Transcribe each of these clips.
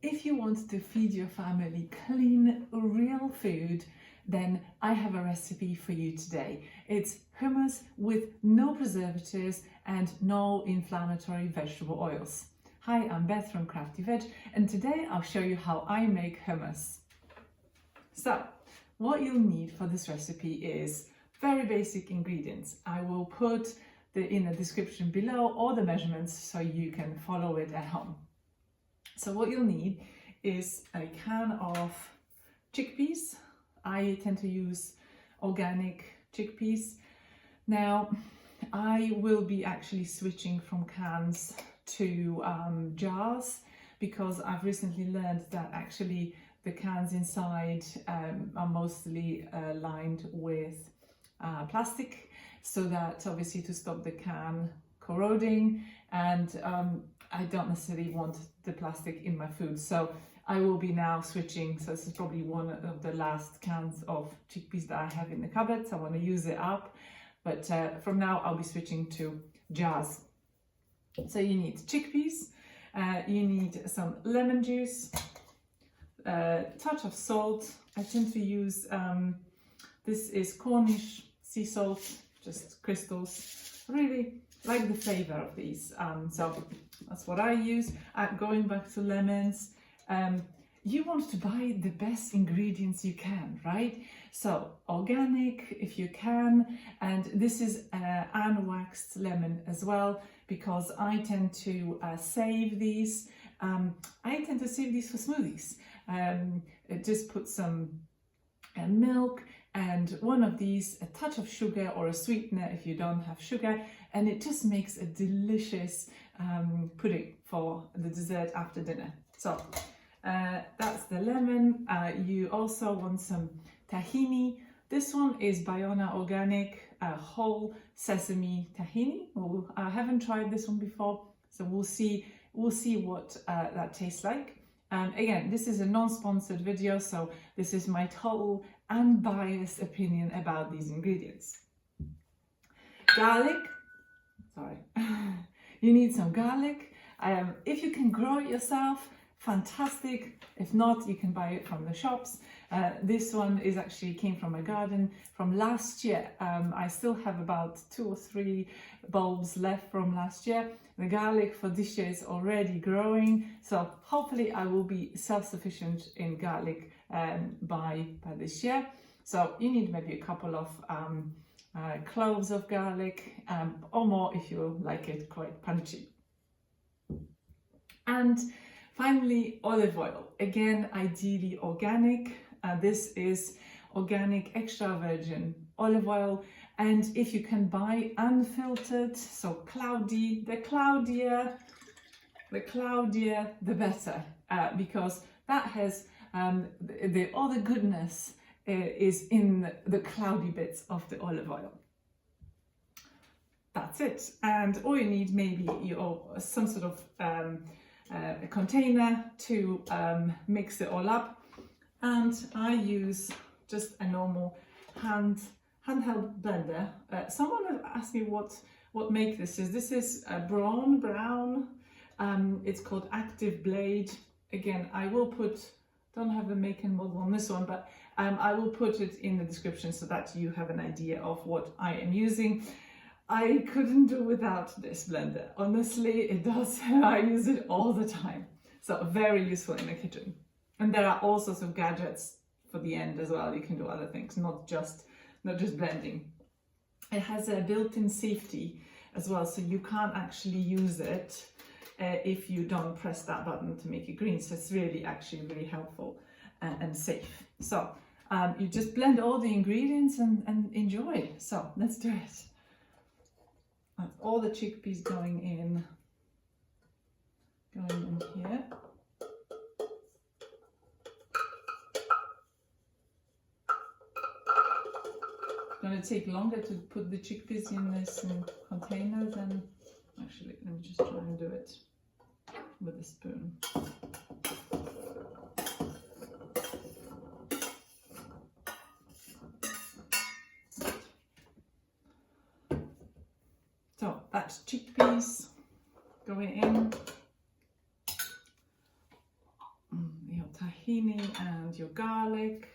if you want to feed your family clean, real food, then I have a recipe for you today. It's hummus with no preservatives and no inflammatory vegetable oils. Hi, I'm Beth from Crafty Veg, and today I'll show you how I make hummus. So, what you'll need for this recipe is very basic ingredients. I will put in the description below all the measurements so you can follow it at home. So what you'll need is a can of chickpeas. I tend to use organic chickpeas. Now, I will be actually switching from cans to jars because I've recently learned that actually the cans inside are mostly lined with plastic, so that obviously to stop the can corroding, and I don't necessarily want the plastic in my food. So I will be now switching. So this is probably one of the last cans of chickpeas that I have in the cupboard. So I want to use it up. But from now I'll be switching to jars. So you need chickpeas, you need some lemon juice, a touch of salt. I tend to use, this is Cornish sea salt, just crystals. I really like the flavor of these. So that's what I use. Going back to lemons, you want to buy the best ingredients you can, right? So organic if you can, and this is unwaxed lemon as well, because I tend to save these. I tend to save these for smoothies. Just put some milk and one of these, a touch of sugar or a sweetener if you don't have sugar, and it just makes a delicious pudding for the dessert after dinner. So that's the lemon. You also want some tahini. This one is Bayona Organic whole sesame tahini. I haven't tried this one before, so we'll see what that tastes like. Again, this is a non-sponsored video, so this is my total unbiased opinion about these ingredients. Garlic, sorry, you need some garlic. If you can grow it yourself, fantastic. If not, you can buy it from the shops. This one is actually came from my garden from last year. I still have about 2 or 3 bulbs left from last year. The garlic for this year is already growing, so hopefully I will be self-sufficient in garlic by this year. So you need maybe a couple of cloves of garlic, or more if you like it quite punchy. And finally, olive oil. Again, ideally organic. This is organic extra virgin olive oil. And if you can buy unfiltered, so cloudy, the cloudier, the better, because that has all the goodness is in the cloudy bits of the olive oil. That's it. And all you need maybe some sort of a container to mix it all up. And I use just a normal handheld blender. Someone had asked me what make this is. This is a Braun. It's called ActiveBlade. Again, I will don't have the make and model on this one, but I will put it in the description so that you have an idea of what I am using. I couldn't do without this blender. Honestly, it does. I use it all the time. So very useful in the kitchen. And there are all sorts of gadgets for the end as well. You can do other things, not just blending. It has a built-in safety as well, so you can't actually use it if you don't press that button to make it green. So it's really actually really helpful and safe. So you just blend all the ingredients and enjoy. So let's do it. That's all the chickpeas going in here. Going to take longer to put the chickpeas in this container than actually. Let me just try and do it with a spoon. So that's chickpeas going in. tahini and your garlic.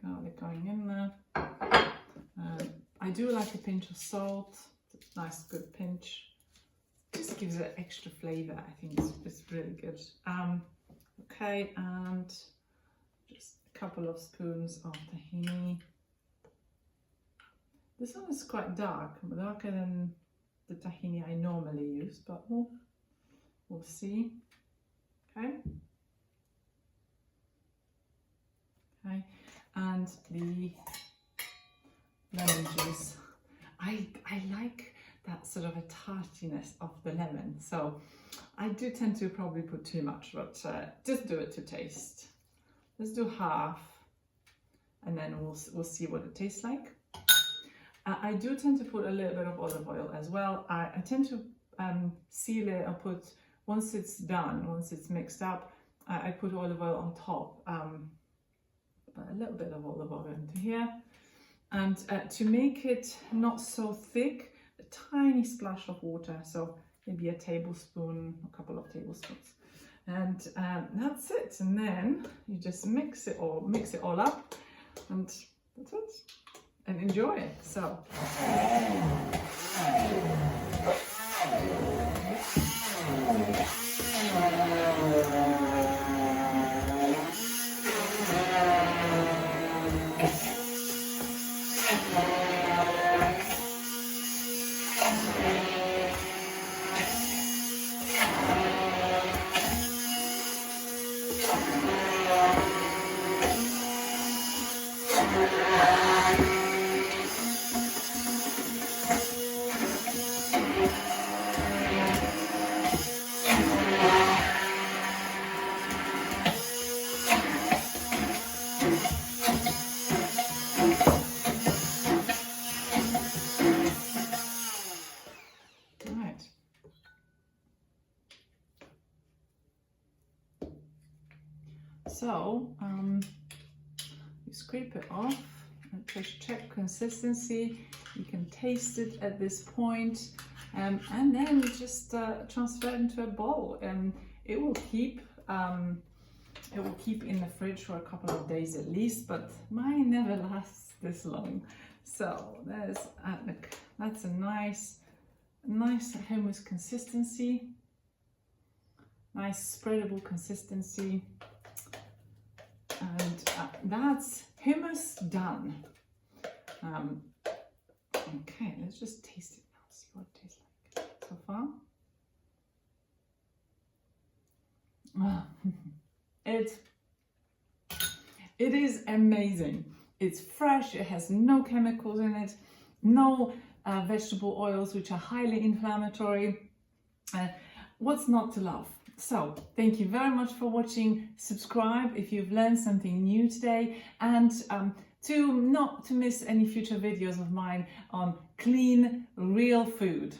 Garlic going in there. I do like a pinch of salt, nice good pinch. Just gives it extra flavor. I think it's really good. Okay, and just a couple of spoons of tahini. This one is quite dark, darker than the tahini I normally use, but we'll see. Okay. Okay, and the lemon juice. I like that sort of a tartiness of the lemon, so I do tend to probably put too much, but just do it to taste. Let's do half, and then we'll see what it tastes like. I do tend to put a little bit of olive oil as well. I tend to seal it and put, once it's done, once it's mixed up, I put olive oil on top, but a little bit of olive oil into here. And to make it not so thick, a tiny splash of water, so maybe a tablespoon, a couple of tablespoons. And that's it. And then you just mix it all up, and that's it. And enjoy it. So. So you scrape it off and just check consistency. You can taste it at this point, and then you just transfer it into a bowl, and it will keep in the fridge for a couple of days at least, but mine never lasts this long. So there's look, that's a nice hummus consistency, nice spreadable consistency. And that's hummus done. Okay, let's just taste it now, see what it tastes like so far. It is amazing. It's fresh, it has no chemicals in it, no vegetable oils which are highly inflammatory. What's not to love? So thank you very much for watching. Subscribe if you've learned something new today, and not to miss any future videos of mine on clean, real food.